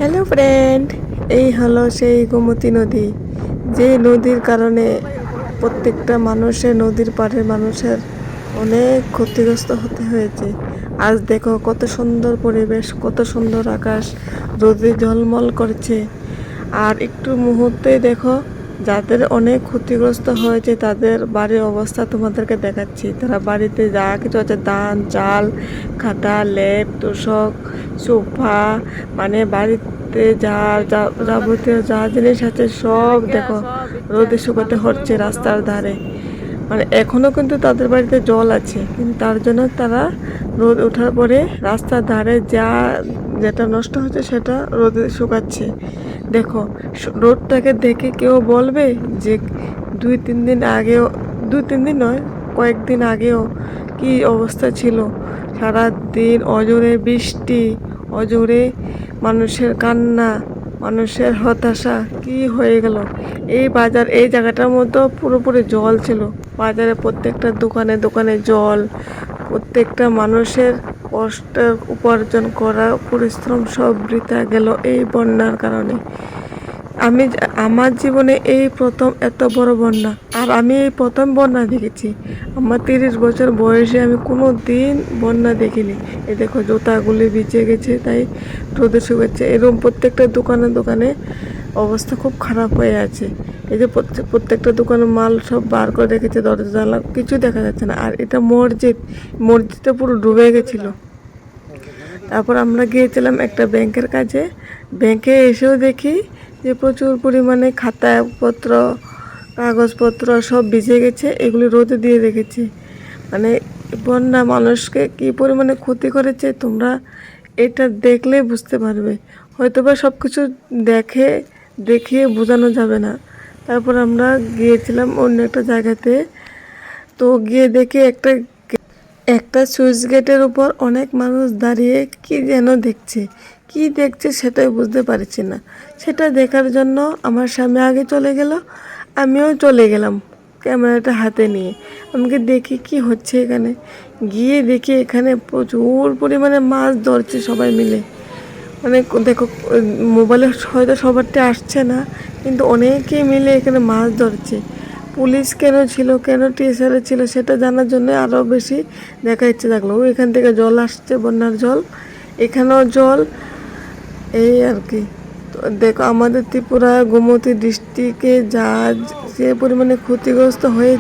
Hello friend, এই হলো সেই গোমতী নদী, যে নদীর কারণে প্রত্যেকটা মানুষের, নদীর পাড়ের মানুষের অনেক ক্ষতিগ্রস্ত হতে হয়েছে। আজ দেখো কত সুন্দর পরিবেশ, কত সুন্দর আকাশ, রোদে ঝলমল করছে। আর একটু মুহূর্তে দেখো যাদের অনেক ক্ষতিগ্রস্ত হয়েছে তাদের বাড়ির অবস্থা তোমাদেরকে দেখাচ্ছি। তারা বাড়িতে যা কিছু আছে, ধান, চাল, খাতা, লেপ, তোষক, সোফা, মানে বাড়িতে যা যাবতীয় যা জিনিস আছে সব দেখো রোদে শুকাতে হচ্ছে রাস্তার ধারে। মানে এখনো কিন্তু তাদের বাড়িতে জল আছে, কিন্তু তার জন্য তারা রোদ ওঠার পরে রাস্তার ধারে যেটা নষ্ট হচ্ছে সেটা রোদে শুকাচ্ছে। দেখো রোদটাকে দেখে কেউ বলবে যে 2-3 দিন আগেও, 2-3 দিন নয়, কয়েকদিন আগেও কি অবস্থা ছিল। সারা দিন অজোরে বৃষ্টি, অজোরে মানুষের কান্না, মানুষের হতাশা কি হয়ে গেল। এই জায়গাটার মধ্যে পুরোপুরি জল ছিল। বাজারে প্রত্যেকটা দোকানে দোকানে জল, প্রত্যেকটা মানুষের কষ্টের উপার্জন করা পরিশ্রম সব বৃথা গেল এই বন্যার কারণে। আমার জীবনে এই প্রথম এত বড় বন্যা, আর আমি এই প্রথম বন্যা দেখেছি। আমার 30 বছর বয়সে আমি কোনো দিন বন্যা দেখিনি। এই দেখো জুতাগুলি ভিজে গেছে, তাই রোদে শুকাচ্ছে। এরকম প্রত্যেকটা দোকানে দোকানে অবস্থা খুব খারাপ হয়ে আছে। এই যে প্রত্যেকটা দোকানে মাল সব বার করে রেখেছে, দরজা জানলা কিছু দেখা যাচ্ছে না। আর এটা মসজিদটা পুরো ডুবে গেছিলো। তারপর আমরা গিয়েছিলাম একটা ব্যাংকের কাজে। ব্যাংকে এসেও দেখি যে প্রচুর পরিমাণে খাতাপত্র, কাগজপত্র সব ভিজে গেছে, এগুলি রোদে দিয়ে রেখেছে। মানে বন্যা মানুষকে কী পরিমাণে ক্ষতি করেছে তোমরা এটা দেখলে বুঝতে পারবে। হয়তো বা সব কিছু দেখিয়ে বোঝানো যাবে না। তারপর আমরা গিয়েছিলাম অন্য একটা জায়গাতে। তো গিয়ে দেখি একটা সুইচ গেটের উপর অনেক মানুষ দাঁড়িয়ে কি যেন দেখছে। কি দেখছে সেটাই বুঝতে পারছি না। সেটা দেখার জন্য আমার স্বামী আগে চলে গেল, আমিও চলে গেলাম ক্যামেরাটা হাতে নিয়ে। আমাকে দেখি কি হচ্ছে এখানে। গিয়ে দেখি এখানে প্রচুর পরিমাণে মাছ ধরছে সবাই মিলে। মানে দেখো মোবাইলে হয়তো সবারটা আসছে না, কিন্তু অনেকেই মিলে এখানে মাছ ধরছে। পুলিশ কেন ছিল, কেন টিএসআর ছিল সেটা জানার জন্য আরও বেশি দেখা ইচ্ছে থাকলো। এখান থেকে জল আসছে, বন্যার জল, এখানেও জল, এই আর কি। তো দেখো আমাদের ত্রিপুরা গোমতী ডিস্ট্রিক্টে যে পরিমাণে ক্ষতিগ্রস্ত হয়ে